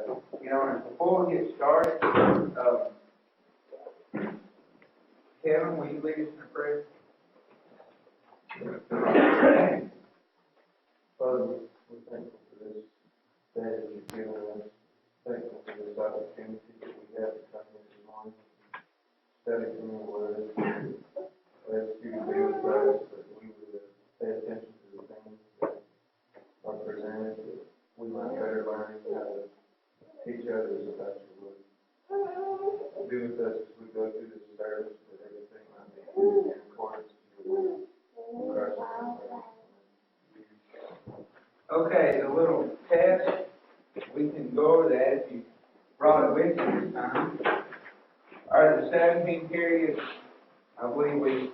And before we get started, Kevin, will you lead us in a prayer? Father, we're thankful for this day that you've given us. Thankful for this opportunity that we have to come here this morning, study from your word. I ask you to be with us, that we would pay attention to the things that are presented, that we might better learn how to teach others about your word. Be with us as we go through this service, that everything might be in accordance with your word. In Christ's name. Okay, the little test, we can go over that if you brought it with you this time. All right, the 17 periods, I believe we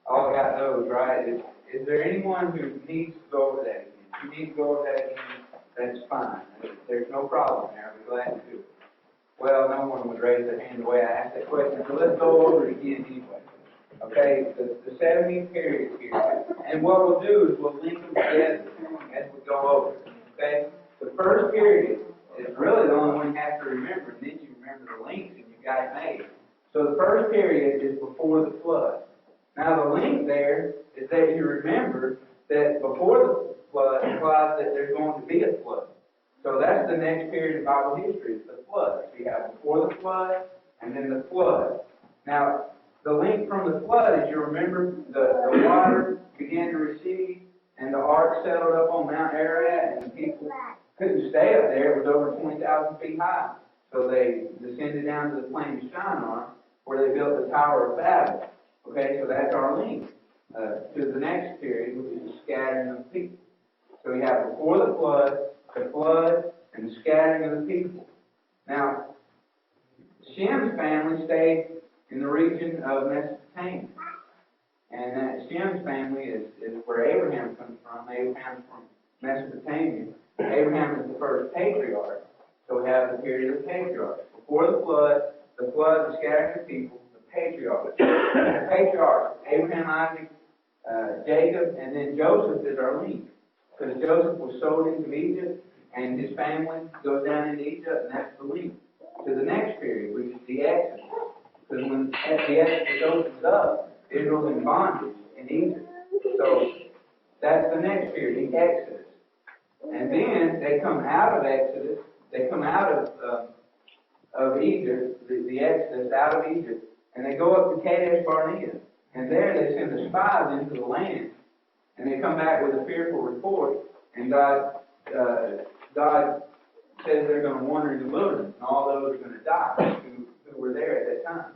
all got those, right? Is there anyone who needs to go over that again? If you need to go over that again, that's fine. There's no problem there. I'll be glad to do it. Well, no one would raise their hand the way I asked that question, so let's go over it again anyway. Okay, the 17 periods here. And what we'll do is we'll link them together as we go over it. Okay? The first period is really the only one you have to remember, and then you remember the links and you got it made. So the first period is before the flood. Now the link there is that you remember that before the flood implies that there's going to be a flood. So that's the next period of Bible history, is the flood. So you have before the flood and then the flood. Now, the link from the flood is, you remember, the water began to recede and the ark settled up on Mount Ararat, and people couldn't stay up there. It was over 20,000 feet high. So they descended down to the plain of Shinar, where they built the Tower of Babel. Okay, so that's our link to the next period, which is the scattering of the people. So we have before the flood, and the scattering of the people. Now, Shem's family stayed in the region of Mesopotamia. And that Shem's family is where Abraham comes from. Abraham's from Mesopotamia. Abraham is the first patriarch. So we have the period of the patriarchs. Before the flood, the scattering of people, the patriarchs. The patriarchs, Abraham, Isaac, Jacob, and then Joseph is our link. Because Joseph was sold into Egypt, and his family goes down into Egypt, and that's the link to the next period, which is the Exodus. Because when the Exodus opens up, Israel's in bondage in Egypt. So that's the next period, the Exodus. And then they come out of Exodus, they come out of Egypt, the Exodus out of Egypt, and they go up to Kadesh Barnea. And there they send the spies into the land. And they come back with a fearful report, and God says they're going to wander in the wilderness, and all those are going to die who were there at that time.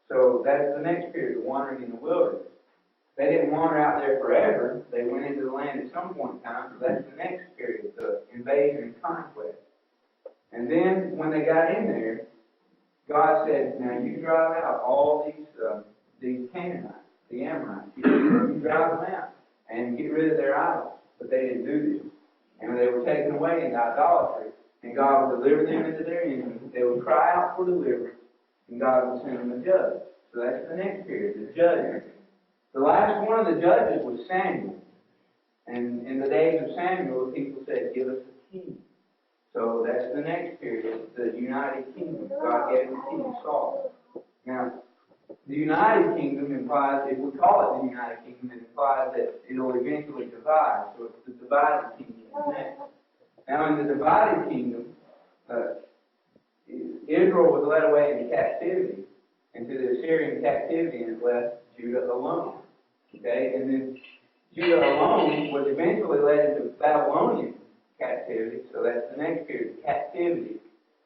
So that's the next period, wandering in the wilderness. They didn't wander out there forever. They went into the land at some point in time, so that's the next period, the invasion and conquest. And then when they got in there, God said, now you drive out all these Canaanites, the Amorites. You drive them out and get rid of their idols. But they didn't do this. And they were taken away into idolatry. And God would deliver them into their enemies. They would cry out for deliverance. And God would send them a judge. So that's the next period, the judgment. The last one of the judges was Samuel. And in the days of Samuel, the people said, give us a king. So that's the next period, the United Kingdom. God gave the king, Saul. Now, the United Kingdom implies, if we call it the United Kingdom, it implies that it will eventually divide. So it's the divided kingdom next. Now, in the divided kingdom, Israel was led away into captivity, into the Assyrian captivity, and it left Judah alone. Okay? And then Judah alone was eventually led into Babylonian captivity, so that's the next period, captivity.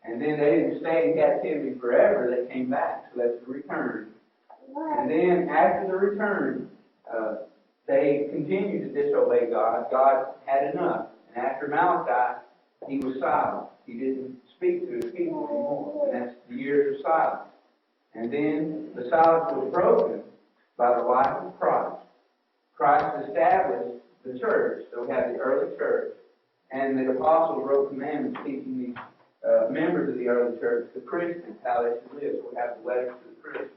And then they didn't stay in captivity forever, they came back, so that's the return. And then after the return, they continued to disobey God. God had enough. And after Malachi, he was silent. He didn't speak to his people anymore. And that's the years of silence. And then the silence was broken by the life of Christ. Christ established the church. So we have the early church. And the apostles wrote commandments teaching these members of the early church, the Christians, how they should live. So we have the letters to the Christians.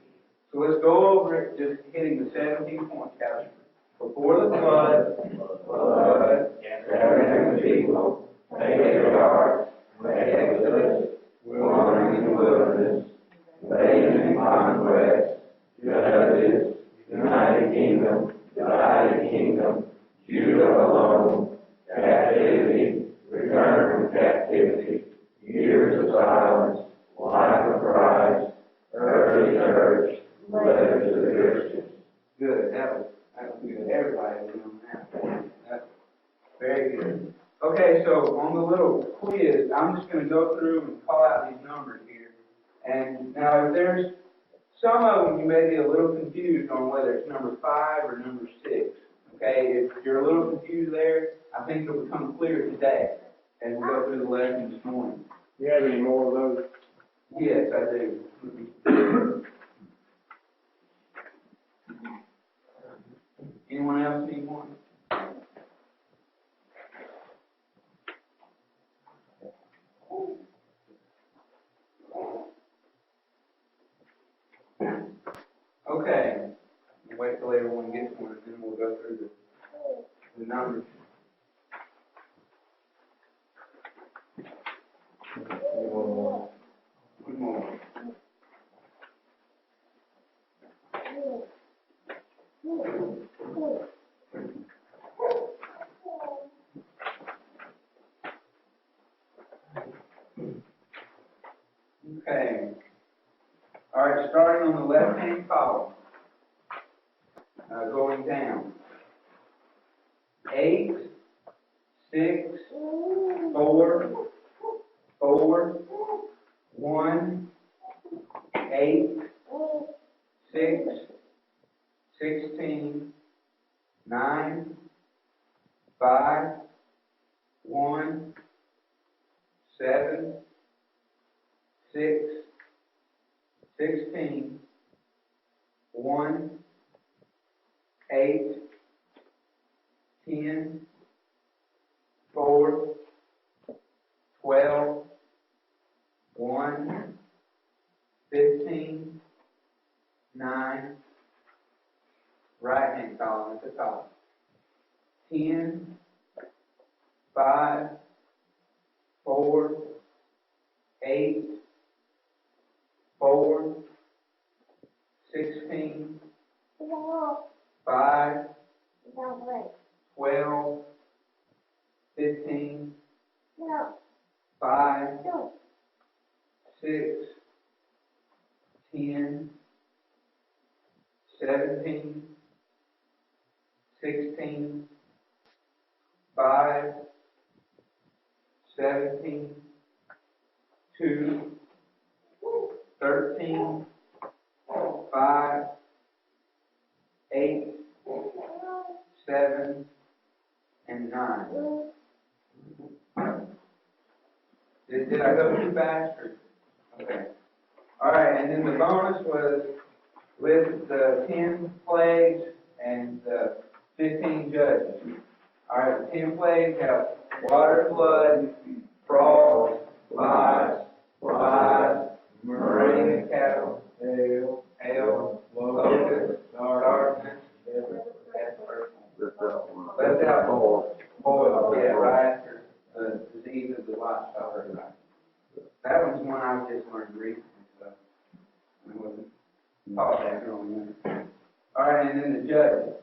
So let's go over it, just hitting the 17 points, Calvin. Before the flood, gathering the people, patriarchs, Exodus, on the little quiz, I'm just going to go through and call out these numbers here. And now, if there's some of them, you may be a little confused on whether it's number 5 or number 6. Okay, if you're a little confused there, I think it'll become clear today as we go through the lesson this morning. You have any more of those? Yes, I do. Anyone else need one? Okay. Wait till everyone gets one, and then we'll go through the numbers. One more. Okay. All right, starting on the left-hand column, going down. 8, 6, 4, 4, 1, 8, 6, 16, 9, 5, 1, 7, 6, 16, 1, 8, 10, 4, 12, 1, 15, 9, right hand column at the top, 10, 5, 4, 8, 4, 16, 5, 12, 15, 5, 6, 10, 17, 16, 5, 17, 2, 13, 5, 8, 7, and 9. Did I go too fast? Okay. All right, and then the bonus was with the 10 plagues and the 15 judges. All right, the 10 plagues have water, flood, frogs, flies, murrain, cattle, hail, locusts, darkness, left out boil, yeah, right after the disease of the livestock. That one's one I've just learned recently, so I wasn't taught that growing up. All right, and then the judges.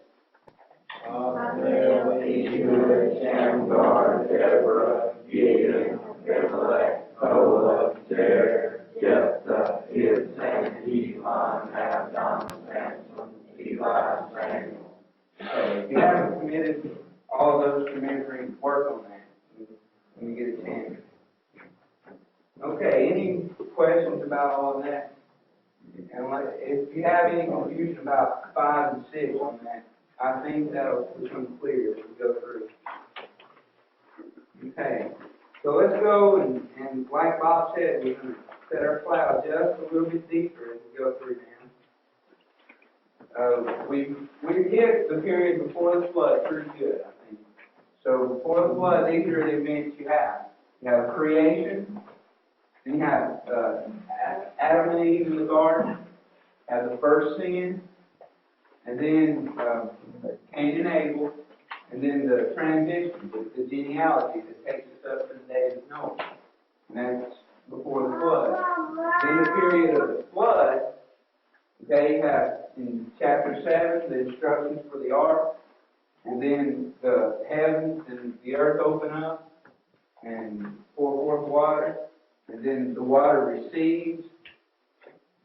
Ishmael, Shamgar, Deborah, Gideon, Abimelech, Noah, Jair, Jephthah, Ibzan, Elon, Abdon, Samson, Eli, Samuel. So if you haven't committed all those commentary, work on that when you get a chance. Okay, any questions about all of that? And if you have any confusion about 5 and 6 on that, I think that'll become clear as we go through. Okay, so let's go and like Bob said, we're going to set our cloud just a little bit deeper as we go through now. We've hit the period before the flood pretty good, I think. So before the flood, these are the events you have. You have creation, then you have Adam and Eve in the garden, have the first sin, and then Cain and Abel, and then the transition, the genealogy that takes us up to the days of Noah. And that's before the flood. Then the period of the flood, okay, you have in chapter 7 the instructions for the ark, and then the heavens and the earth open up and pour forth water, and then the water recedes.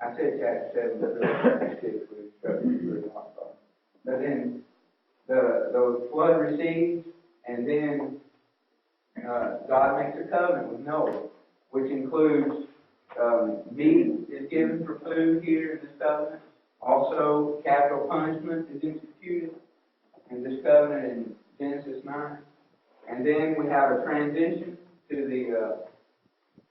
I said chapter 7, but really chapter 6 was instructions for the ark. But then the flood recedes, and then God makes a covenant with Noah, which includes meat is given for food here in this covenant. Also, capital punishment is instituted in this covenant in Genesis 9. And then we have a transition to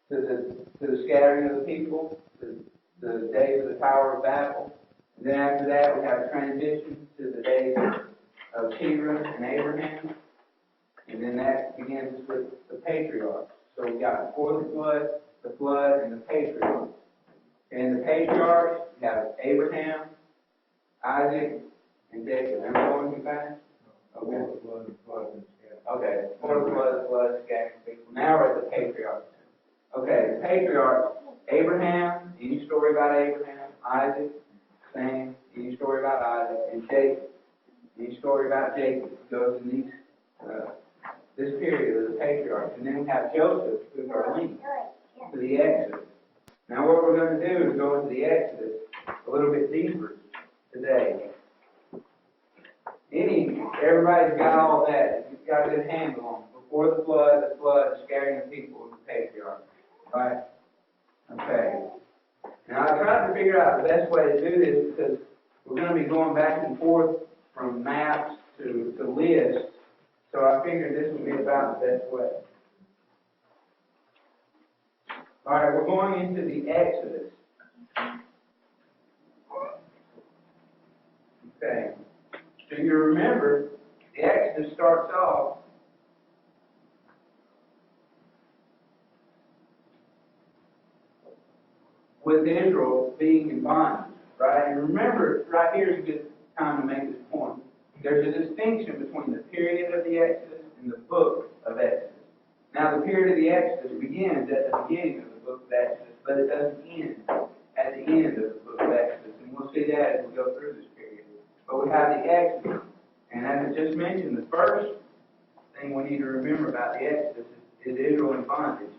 the scattering of the people, the days of the Tower of Babel. And then after that, we have a transition to the days of Terah and Abraham. And then that begins with the patriarchs. So we got before the flood, and the patriarchs. And the patriarchs, we have Abraham, Isaac, and Jacob. Am I going too fast? Okay. Okay. Before the flood, scattering people. Now we're at the patriarchs. Okay, the patriarchs, Abraham, any story about Abraham, Isaac, same, any story about Isaac, and Jacob, any story about Jacob, goes in these, this period of the patriarchs. And then we have Joseph, who's our link to the Exodus. Now what we're going to do is go into the Exodus a little bit deeper today. Everybody's got all that. You've got a good handle on it. Before the flood, scaring the people, and the patriarchs. Right? Okay. Now I tried to figure out the best way to do this because we're going to be going back and forth from maps to lists. So I figured this would be about the best way. All right, we're going into the Exodus. Okay. So you remember, the Exodus starts off with Israel being in bondage, right? And remember, right here is a good time to make this point. There's a distinction between the period of the Exodus and the book of Exodus. Now, the period of the Exodus begins at the beginning of the book of Exodus, but it doesn't end at the end of the book of Exodus. And we'll see that as we go through this period. But we have the Exodus. And as I just mentioned, the first thing we need to remember about the Exodus is Israel in bondage.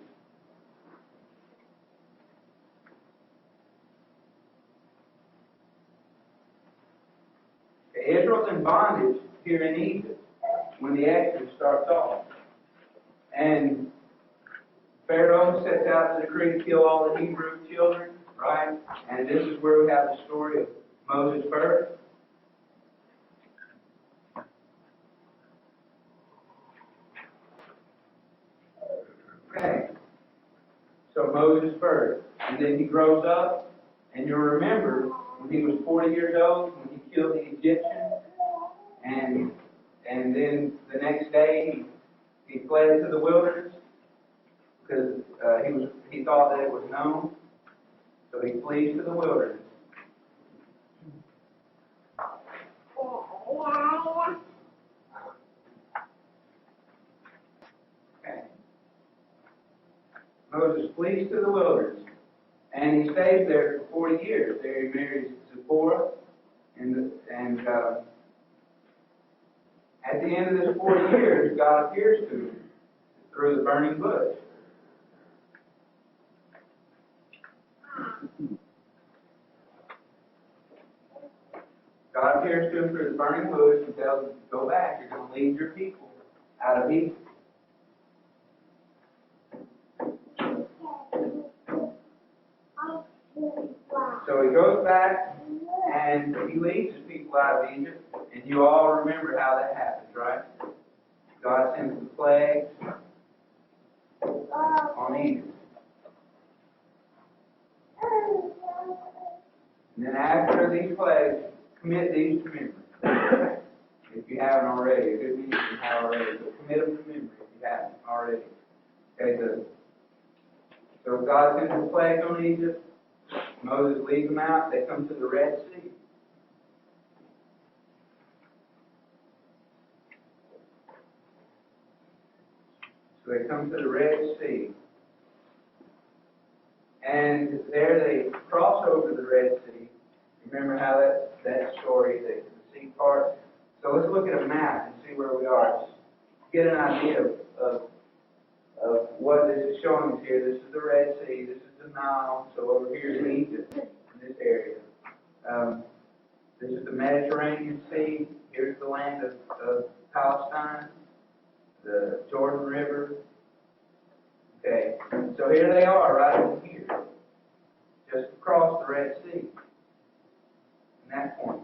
Israel's in bondage here in Egypt when the Exodus starts off. And Pharaoh sets out to decree to kill all the Hebrew children, right? And this is where we have the story of Moses' birth. Okay. So Moses' birth. And then he grows up, and you'll remember when he was 40 years old, when he killed the Egyptian, and then the next day he fled to the wilderness because he thought that it was known. So he flees to the wilderness. Okay. Moses flees to the wilderness, and he stays there for 40 years. There he marries Zipporah, and at the end of this 40 years, God appears to him through the burning bush. God appears to him through the burning bush and tells him, go back, you're going to lead your people out of Egypt. So he goes back and he leads his people out of Egypt. And you all remember how that happens, right? God sends the plagues on Egypt. And then after these plagues, commit these to memory. If you haven't already, a good many of you have already, but commit them to memory if you haven't already. Okay, so God sends the plagues on Egypt. Moses leads them out. They come to the Red Sea. So they come to the Red Sea. And there they cross over the Red Sea. Remember how that story, the sea part? So let's look at a map and see where we are. Just get an idea of what this is showing us here. This is the Red Sea. This is the Nile. So over here is Egypt in this area. This is the Mediterranean Sea. Here's the land of Palestine, the Jordan River, here they are, right over here, just across the Red Sea. And that point,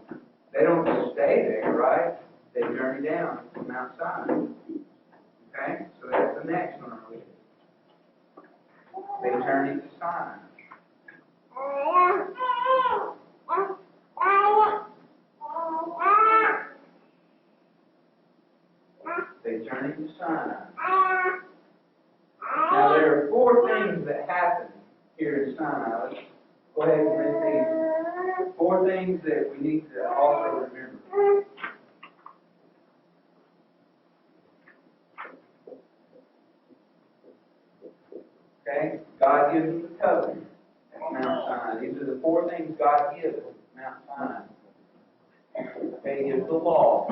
they don't just stay there, right? They journey down to Mount Sinai. Okay, so that's the next one on our list. They journey to Sinai. They journey to Sinai. Now there are 4 things that happen here in Sinai. Let's go ahead and read these. 4 things that we need to also remember. Okay? God gives them the covenant at Mount Sinai. These are the 4 things God gives at Mount Sinai. Okay, He gives the law.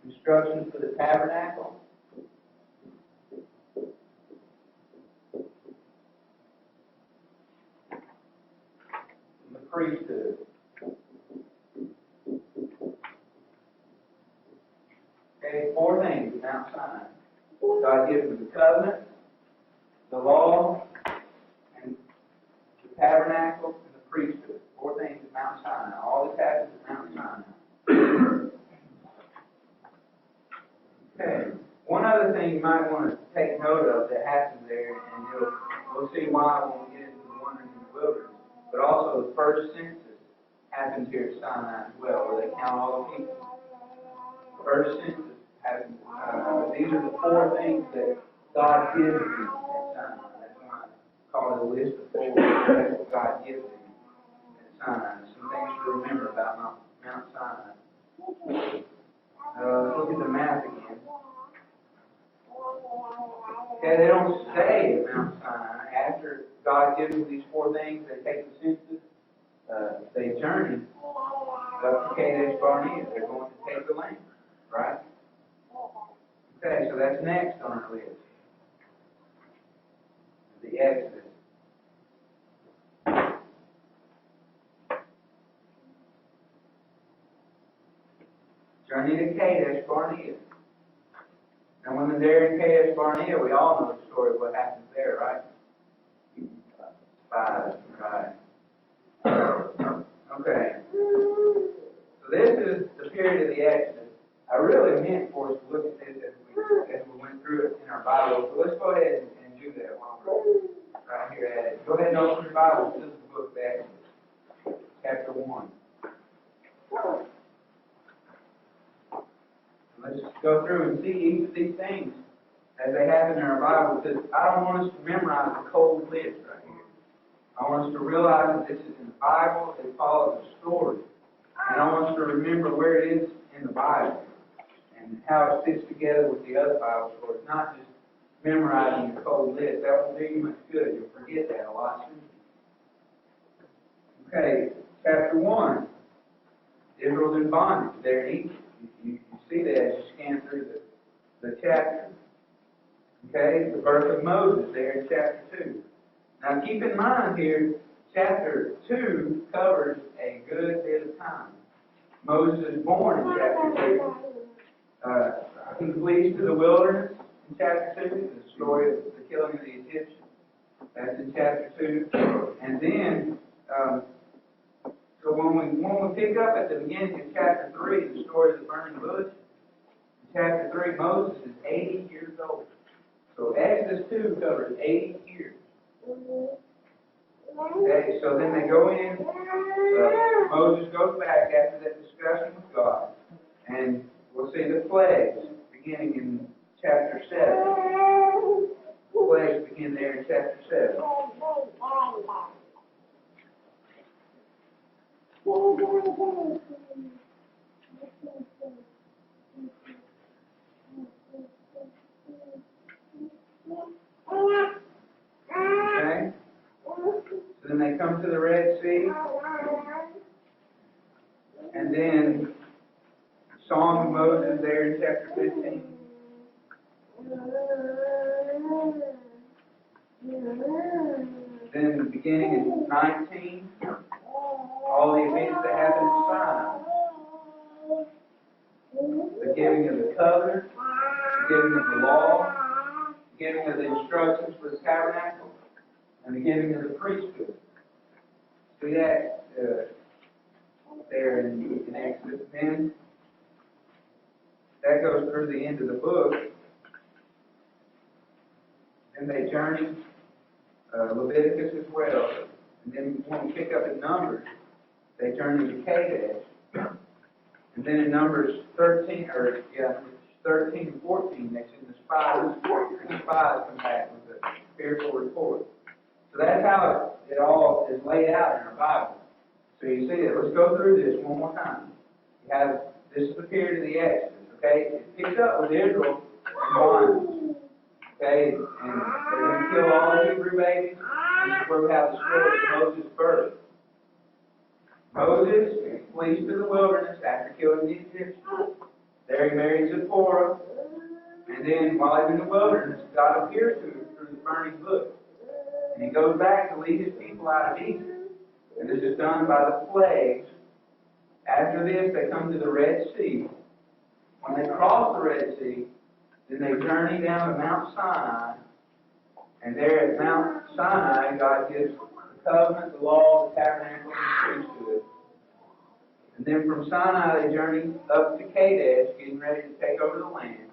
Instructions for the tabernacle. And the priesthood. Okay, 4 things at Mount Sinai. God gives them the covenant, the law, and the tabernacle, and the priesthood. 4 things at Mount Sinai. All this happens at Mount Sinai. Okay. One other thing you might want to take note of that happens there, and we'll see why when we get into the wandering in the wilderness, but also the first census happens here at Sinai as well, where they count all the people. The first census happens. These are the 4 things that God gives them at Sinai. That's why I call it a list of 4. That's what God gives them at Sinai. Some things to remember about Mount Sinai. Let's look at the map again. Okay, they don't stay at Mount Sinai. After God gives them these 4 things, they take the census, they journey up to Kadesh Barnea. They're going to take the land, right? Okay, so that's next on our list. The Exodus. Journey to Kadesh Barnea. And when they're in Kadesh Barnea, we all know the story of what happens there, right? Spies, right. Okay. So this is the period of the Exodus. I really meant for us to look at this as we went through it in our Bible. So let's go ahead and do that while we're right here at it. Go ahead and open your Bible to the book of Exodus, chapter 1. Let's go through and see each of these things as they happen in our Bible, because I don't want us to memorize a cold list right here. I want us to realize that this is in the Bible, it follows a story. And I want us to remember where it is in the Bible and how it fits together with the other Bible stories, not just memorizing a cold list. That won't do you much good. You'll forget that a lot sooner. Okay, chapter 1. Israel's in bondage there in Egypt. You see that as you scan through the chapter. Okay, the birth of Moses there in chapter 2. Now keep in mind here, chapter 2 covers a good bit of time. Moses is born in chapter 2. He flees to the wilderness in chapter 2, the story of the killing of the Egyptians. That's in chapter 2. And then, so when we pick up at the beginning of chapter 3, the story of the burning bush, in chapter 3, Moses is 80 years old. So Exodus 2 covers 80 years. Okay, so then they go in, Moses goes back after that discussion with God, and we'll see the plagues beginning in chapter 7. The plagues begin there in chapter 7. Okay? So then they come to the Red Sea, and then Song of Moses there in chapter 15. Then the beginning in 19, all the events that happen at Sinai. The giving of the covenant, the giving of the law, giving of the instructions for the tabernacle, and the giving of the priesthood. See that there in Exodus. Then that goes through the end of the book. Then they journey Leviticus as well. And then when we pick up in Numbers, they journey to Kadesh. And then in Numbers 13 and 14, they send the spies. The spies come back with a fearful report. So that's how it all is laid out in our Bible. So you see it. Let's go through this one more time. This is the period of the Exodus. Okay, it picks up with Israel and bondage. Okay, and they're going to kill all the Hebrew babies. This is where we have the story of Moses' birth. Moses flees to the wilderness after killing the Egyptians. There he marries Zipporah, and then while he's in the wilderness, God appears to him through the burning bush. And he goes back to lead his people out of Egypt. And this is done by the plagues. After this, they come to the Red Sea. When they cross the Red Sea, then they journey down to Mount Sinai. And there at Mount Sinai, God gives the covenant, the law, the tabernacle, and the priesthood. And then from Sinai, they journey up to Kadesh, getting ready to take over the land.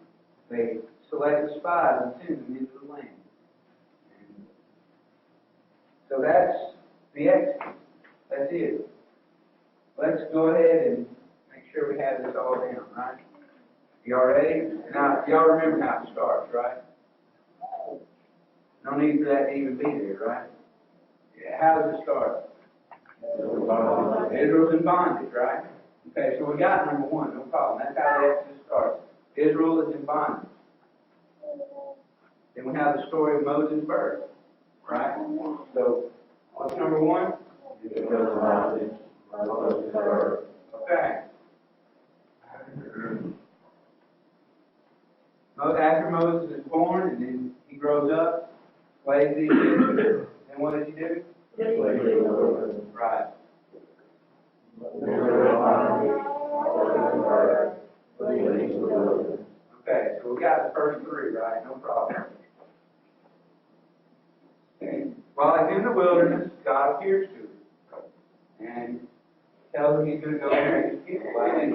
They select the spies and send them into the land. And so that's the Exodus. That's it. Let's go ahead and make sure we have this all down, right? Y'all ready? Now, y'all remember how it starts, right? No need for that to even be there, right? Yeah, how does it start? Israel's in bondage, right? Okay, so we got number one, no problem. That's how the Exodus starts. Israel is in bondage. Then we have the story of Moses' birth, right? So, what's number one? Okay. After Moses is born, and then he grows up, slaves the Egyptians, then what does he do? Right. Okay, so we got the first three, right? No problem. While he's in the wilderness, God appears to him and tells him he's going to go marry his people. Right?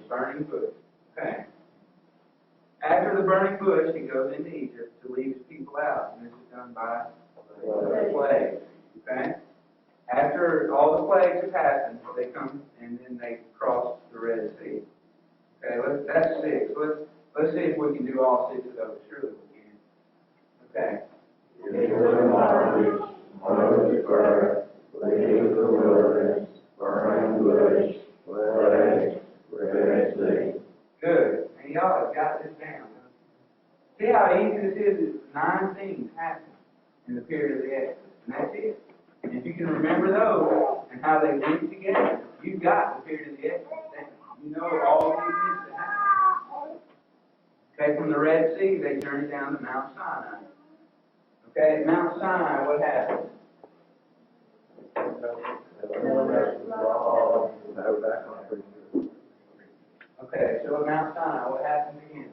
Burning bush. Okay. After the burning bush, he goes into Egypt to lead his people out, and this is done by the plagues. Okay. After all the plagues have happened, they come and then they cross the Red Sea. Okay, that's six. Let's see if we can do all six of those. Surely we can. Okay. Good. And y'all have got this down. See how easy this is? 9 things happen in the period of the Exodus, and that's it. And if you can remember those and how they link together, you've got the period of the Exodus down. You know all these things that happen. Okay, from the Red Sea, they journey down to Mount Sinai. Okay, at Mount Sinai, what happened? Okay, so at Mount Sinai, what happened again?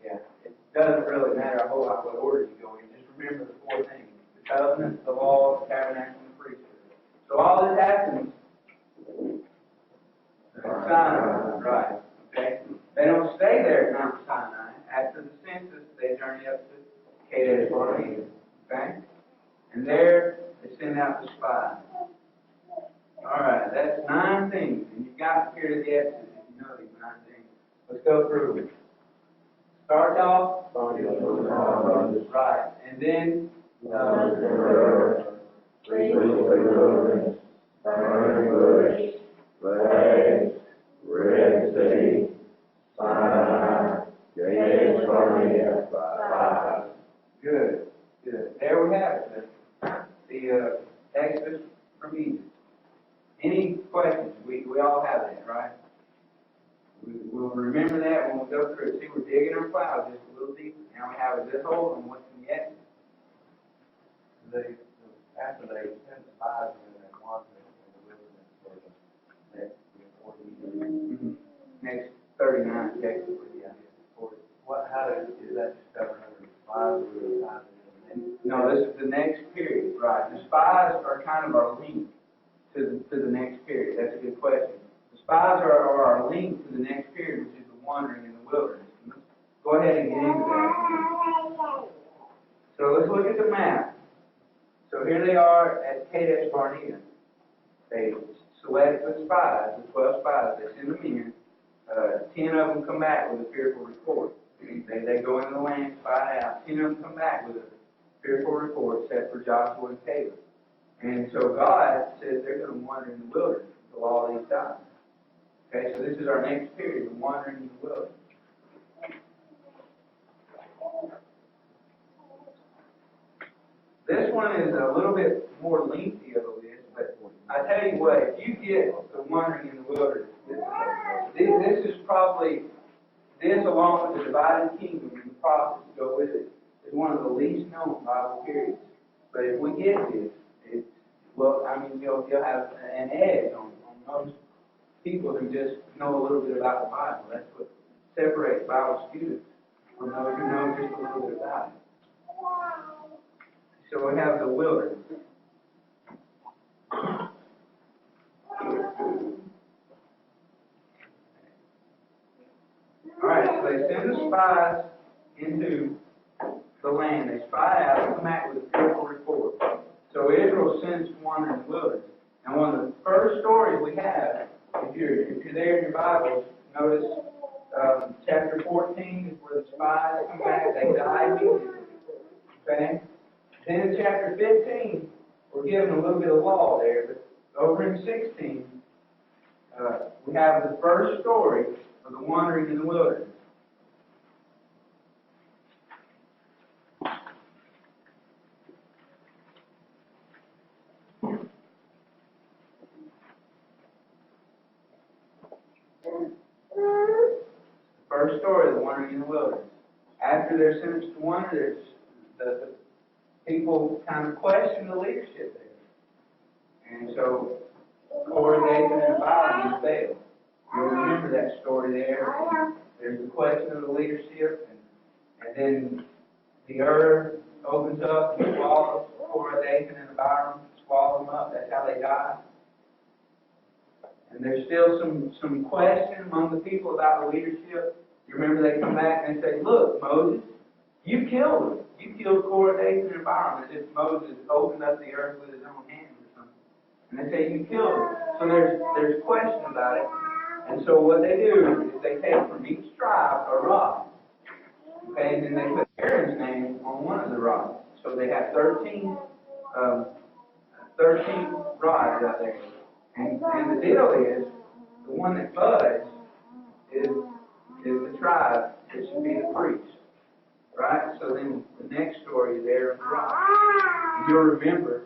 Yeah, it doesn't really matter a whole lot what order you go in. Just remember the 4 things: the covenant, the law, the tabernacle, and the priesthood. So all this happens at Sinai, right? Okay. They don't stay there at Mount Sinai. After the census, they journey up to Kadesh Barnea. Okay, and there they send out the spies. All right, that's 9 things, and you've got the period of the Exodus if you know these 9 things. Let's go through them. Start off. Right, and then Red Sea, Sinai, Kadesh Barnea, 5. Good. There we have it. The Exodus from Egypt. Any questions? We all have that, right? We'll remember that when we go through it. See, we're digging our plow just a little deeper. Now we have this hole and what's in the Exodus. after they sent spies in and wandering in the wilderness for the next 40 years. Next 39, technically, yeah. Is that just covering under the spies or the time in the next? No, this is the next period, right. The spies are kind of our link to the next period. That's a good question. The spies are our link to the next period, which is the wandering in the wilderness. Let's go ahead and get into that. So let's look at the map. So here they are at Kadesh Barnea. They select the spies, the 12 spies. They send them in. 10 of them come back with a fearful report. They go into the land, spy it out. 10 of them come back with a fearful report, except for Joshua and Caleb. And so God says they're going to wander in the wilderness until all these die. Okay, so this is our next period, the wandering in the wilderness. This one is a little bit more lengthy of a list, but I tell you what, if you get the wandering in the wilderness, this is probably, this along with the divided kingdom and the prophets that go with it, is one of the least known Bible periods. But if we get this, well, I mean, you'll have an edge on most people who just know a little bit about the Bible. That's what separates Bible students from those who know just a little bit about it. So we have the wilderness. All right, so they send the spies into the land. They spy out and come back with a fearful report. So Israel sends to wander in the wilderness. And one of the first stories we have, if you're there in your Bibles, notice chapter 14 is where the spies come back. They die immediately. Okay? Then in chapter 15, we're given a little bit of law there. But over in 16, we have the first story of the wandering in the wilderness. First story of the wandering in the wilderness. After they're sentenced to wander, the people kind of question the leadership there. And so, Korah, Dathan, and Abiram fail. You'll remember that story there. There's the question of the leadership, and then the earth opens up and swallows Korah, Dathan, and Abiram, swallow them up. That's how they die. And there's still some question among the people about the leadership. You remember they come back and they say, look, Moses, you killed them. You killed Korah, Dathan, and Abiram, as if Moses opened up the earth with his own hands or something. And they say, you killed them. So there's question about it. And so what they do is they take from each tribe a rod. Okay, and then they put Aaron's name on one of the rods. So they have 13 rods out there. And the deal is, the one that buds is the tribe that should be the priest. Right? So then the next story is Aaron's rod. And you'll remember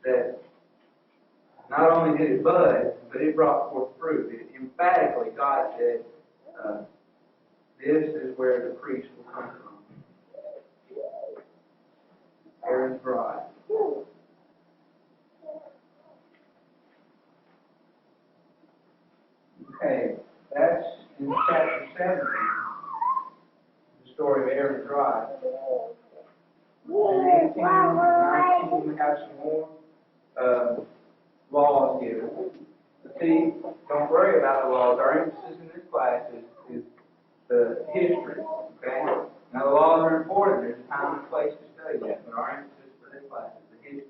that not only did it bud, but it brought forth fruit. Emphatically, God said, this is where the priest will come from. Aaron's rod. Okay, that's in chapter 17, the story of Aaron's rod. In 18 and 19, we have some more laws given. But see, don't worry about the laws. Our emphasis in this class is the history. Okay? Now, the laws are important. There's a time and place to study that, but our emphasis for this class is the history.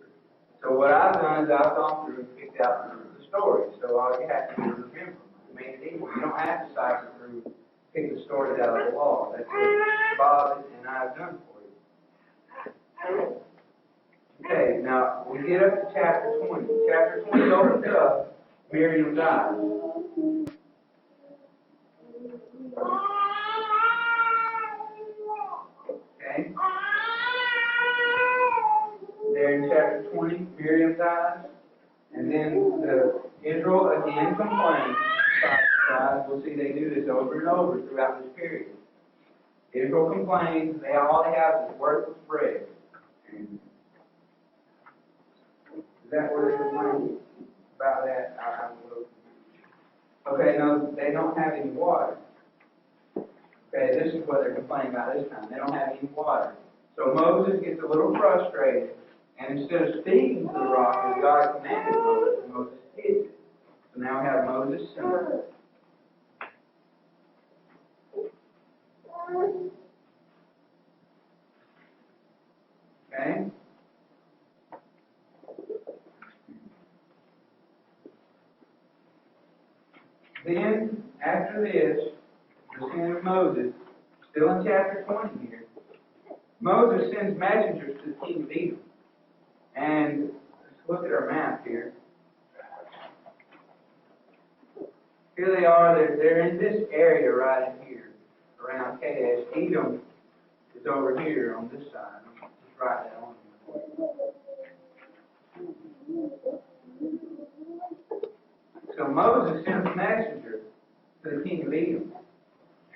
So what I've done is I've gone through and picked out the stories. So all you have to do is remember. Made it easy. You don't have to cipher through, pick the stories out of the law. That's what Bob and I have done for you. Okay, now we get up to chapter 20. Chapter 20 opens up, Miriam dies. Okay? There in chapter 20, Miriam dies. And then Israel again complains. We'll see they do this over and over throughout this period. Israel complains all they have is worthless bread. that where they're complaining about that? I'm a little. Okay, no, they don't have any water. Okay, this is what they're complaining about this time. They don't have any water. So Moses gets a little frustrated, and instead of speaking to the rock as God commanded Moses, Moses hits it. So now we have Moses sin. Okay? Then, after this, the sin of Moses, still in chapter 20 here, Moses sends messengers to the king of Edom. And let's look at our map here. Here they are, they're in this area right in here, around Kadesh. Edom is over here on this side. Just write that on here. So Moses sends a messenger to the king of Edom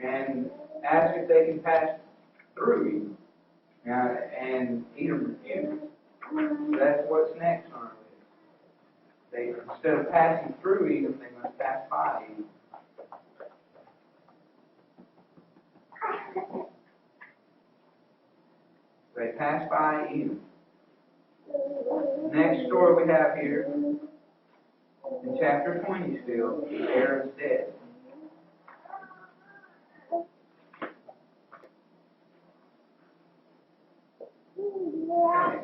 and asks if they can pass through Edom. And Edom refuses. So that's what's next on our list. They, instead of passing through Edom, they must pass by Edom. They pass by Edom. Next story we have here, in chapter 20 still, is Aaron's death. Okay.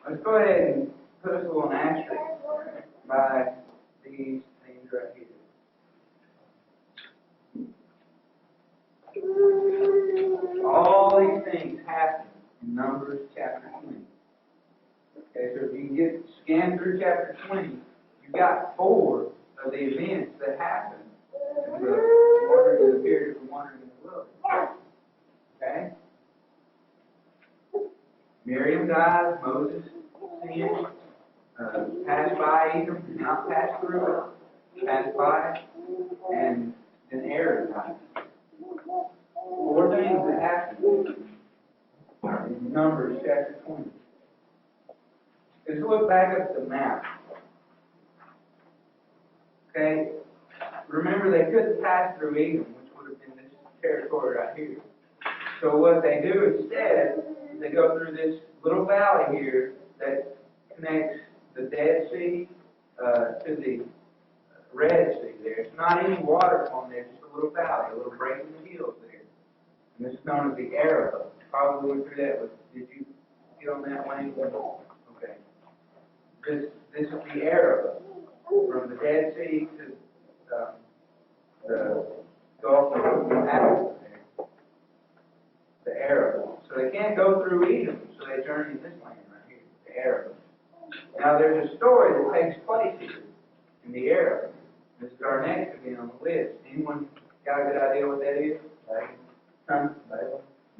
Let's go ahead and put us a little asterisk by these things right here. All these things happen in Numbers chapter 20. Okay, so if you get scanned through chapter 20, you've got 4 of the events that happen in the period of wandering in the wilderness. Okay? Miriam dies, Moses sins, pass by Edom, not pass through it, pass by, and then Aaron dies. 4 things that happen in Numbers chapter 20. Let's look back at the map. Okay? Remember, they couldn't pass through Edom, which would have been this territory right here. So what they do instead, they go through this little valley here that connects the Dead Sea to the Red Sea there. It's not any water on there, just a little valley, a little break in the hills there. And this is known as the Arabah. Probably went through that, but did you get on that lane? Okay. This is the Arabah, from the Dead Sea to the Gulf of Africa there. The Arabah. So they can't go through Edom, so they journey in this land right here, the Arabah. Now there's a story that takes place here in the Arabah. This is our next again on the list. Anyone got a good idea what that is?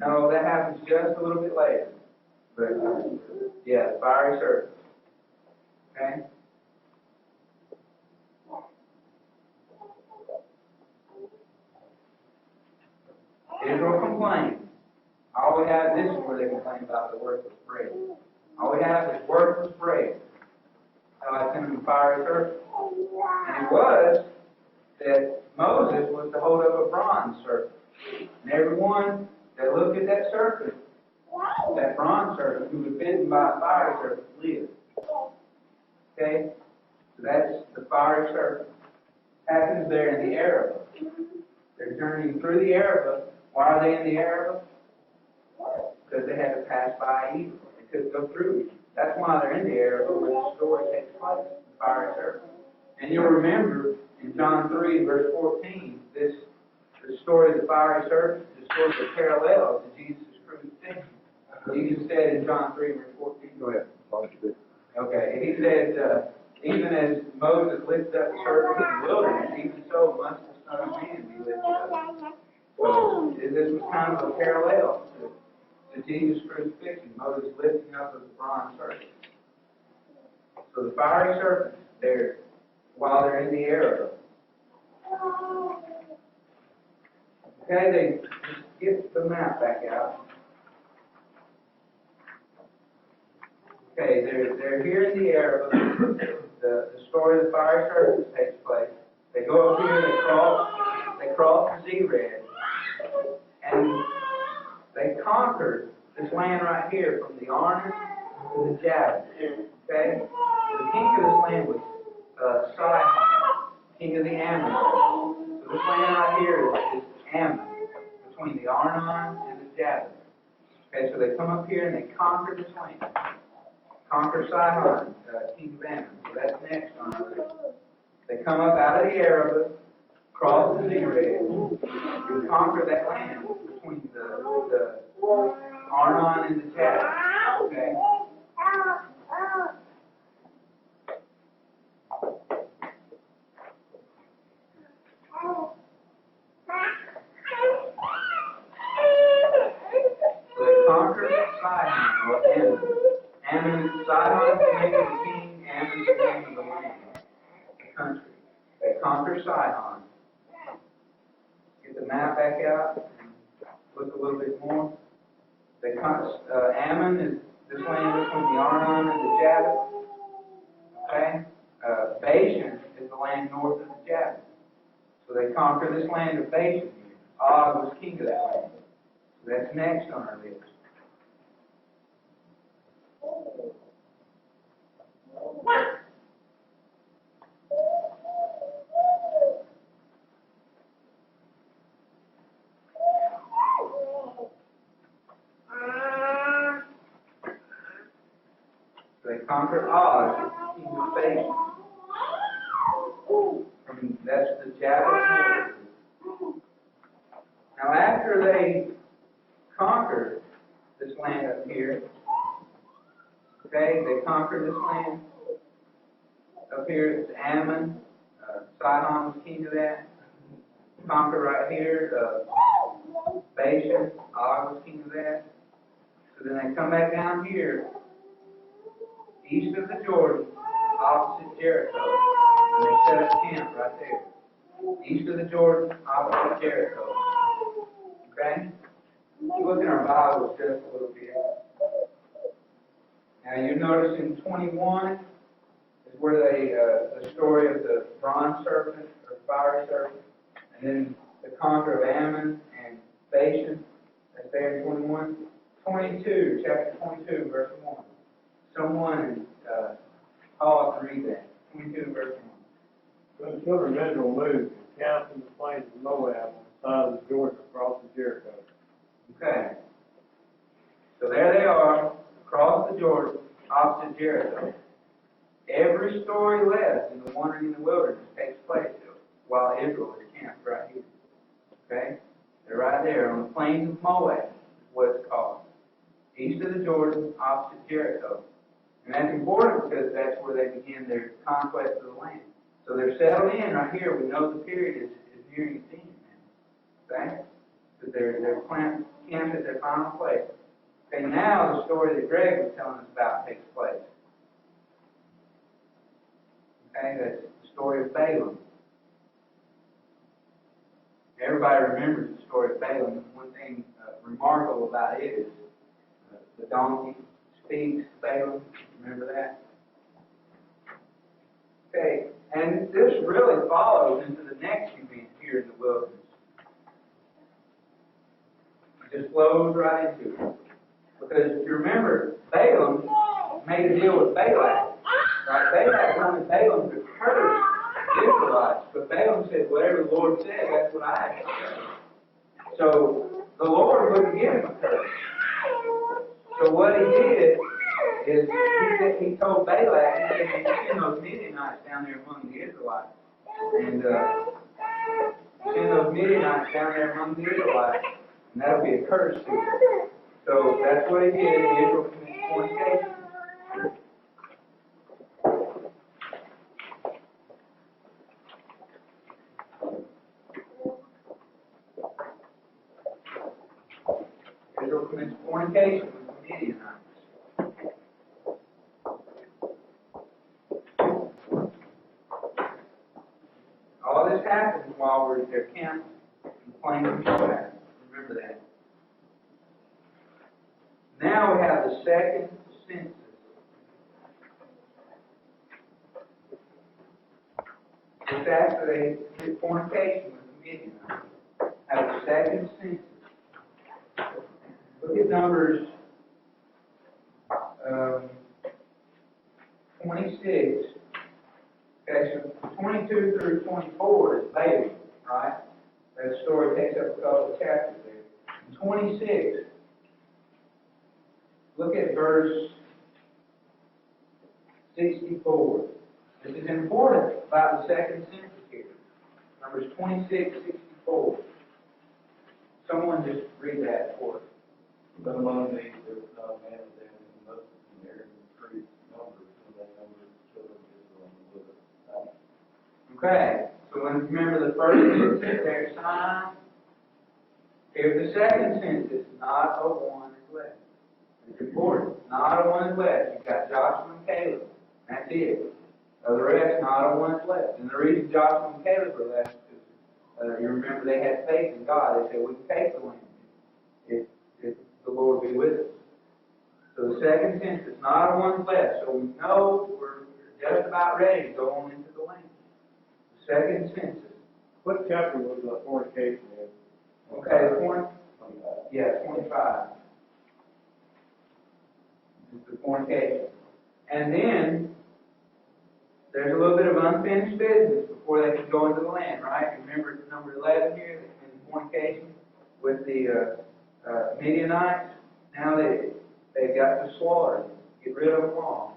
No, that happens just a little bit later. But yeah, fiery serpent. Okay? Israel complained. All we have, this is where they complain about the worthless bread. All we have is worthless bread. God sent them fiery serpent. And it was that Moses was to hold up a bronze serpent. And everyone that looked at that serpent, that bronze serpent who was bitten by a fiery serpent, lived. Okay? So that's the fiery serpent. Happens there in the Arabah. They're journeying through the Arabah. Why are they in the Arabah? Because they had to pass by Edom. They couldn't go through Edom. That's why they're in the Arabah when the story takes place, the fiery serpent. And you'll remember in John 3, verse 14, the story of the fiery serpent is sort of a parallel to Jesus' crucifixion. Jesus said in John 3, verse 14, go ahead. Okay, he said, even as Moses lifted up the serpent in the wilderness, even so must the Son of Man be lifted up. So this was kind of a parallel to Jesus' crucifixion, Moses lifting up of the bronze serpent. So the fiery serpent there, while they're in the Arabah. Okay, they just get the map back out. Okay, they're here in the area. The story of the fire service takes place. They go up here, they cross the Z-Red, and they conquered this land right here from the Arnon to the Jabbok. Okay? The king of this land was Sihon, king of the Ammonites. So this land right here is Ammon, between the Arnon and the Jabbok. Okay, so they come up here and they conquer this land. Conquer Sihon, king of Ammon. So that's next on our list. They come up out of the Arabah, cross the Z-Red, and conquer that land between the Arnon and the Jabbok. Okay? So they conquer Sihon, or Ammon. Ammon, Sihon is the name of the king, Ammon is the name of the land, the country. They conquer Sihon. Get the map back out, look a little bit more. They Ammon is this land between the Arnon and the Jabbok. Okay? Bashan is the land north of the Jabbok. So they conquer this land of Bashan here. Og was king of that land. So that's next on our list. They conquer Og, king of Bashan. That's the Jabbok. Now, after they conquered this land up here, okay, they conquered this land up here. It's Ammon. Sihon was king of that. Conquer right here. Bashan. Og was king of that. So then they come back down here, east of the Jordan, opposite Jericho, and they set up camp right there. East of the Jordan, opposite Jericho. Okay? Look in our Bibles just a little bit. Now you notice in 21 is where the story of the bronze serpent or fire serpent, and then the conquer of Ammon and Bashan. That's there in 21. 22, chapter 22, verse 1. Someone Paul can read that. 22, verse 1. So the children of Israel moved and camped in the plains of Moab on the side of the Jordan across the Jericho. Okay. So there they are, across the Jordan, opposite Jericho. Every story left in the wandering in the wilderness takes place while Israel is camped right here. Okay? They're right there on the plains of Moab, is what it's called. East of the Jordan, opposite Jericho. And that's important because that's where they begin their conquest of the land. So they're settled in right here. We know the period is nearing its end now. Okay? Because they're camped at their final place. Okay, now the story that Greg was telling us about takes place. Okay, that's the story of Balaam. Everybody remembers the story of Balaam. One thing remarkable about it is the donkey speaks, Balaam. Remember that? Okay, and this really follows into the next event here in the wilderness. It just flows right into it. Because if you remember, Balaam made a deal with Balak. Right? Balak wanted Balaam to curse the Israelites. But Balaam said, whatever the Lord said, that's what I have to say. So the Lord wouldn't give him a curse. So what he did is he told Balak, he said, you send those Midianites down there among the Israelites. And send those Midianites down there among the Israelites, and that'll be a curse to them. So that's what he did, and Israel committed fornication. Israel commits fornication with the Midianites. All this happens while we're at their camp in the plains of Moab. Remember that. Now we have the second census Just after they did fornication with the Midianites, have the second census. Look at Numbers 26. Okay, so 22 through 24 is Balaam, right? That story takes up a couple of chapters there. In 26, look at verse 64. This is important about the second census here. Numbers 26, 64. Someone just read that for us. But among these, there was not a man of them who must be there in increased numbers, and they numbered the children of Israel in the wilderness. Okay, so remember the first census there, Sinai. Here's the second census, not a one is left. It's important. Not a one is left. You've got Joshua and Caleb. That's it. The rest, not a one is left. And the reason Joshua and Caleb were left is, you remember they had faith in God. They said, we can take the land if the Lord be with us. So the second census, not a one is left. So we know we're just about ready to go on into the land. The second census. What chapter was the fornication in? Okay, the point. Yeah, 25. This is the fornication. And then there's a little bit of unfinished business before they can go into the land, right? Remember number 11 here, in fornication with the Midianites. Now they've got to slaughter them, get rid of them all.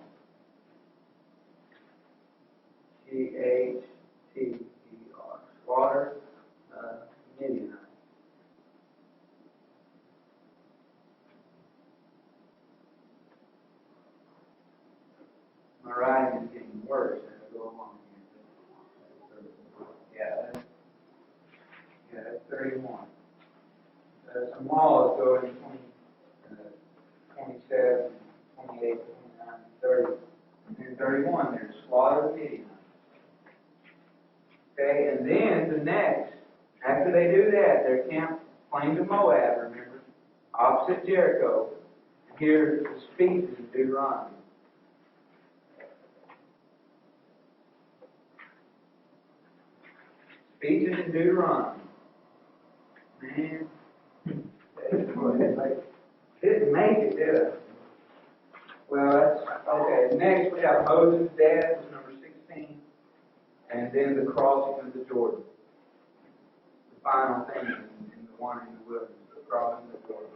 G-H-T-E-R. Slaughter Midianites. My writing is getting worse as I go along here. Yeah, that's 31. Some laws go in 27, 28, 29, 30. And then 31, there's slaughter of Midianites. Okay, and then the next, after they do that, their camp plains of Moab, remember, opposite Jericho. And here the speeches in Deuteronomy. Speeches in Deuteronomy. Man, didn't make it, did it? Well, that's okay. Next, we have Moses' death, number 16, and then the crossing of the Jordan. The final thing in the one in the wilderness, the crossing of the Jordan.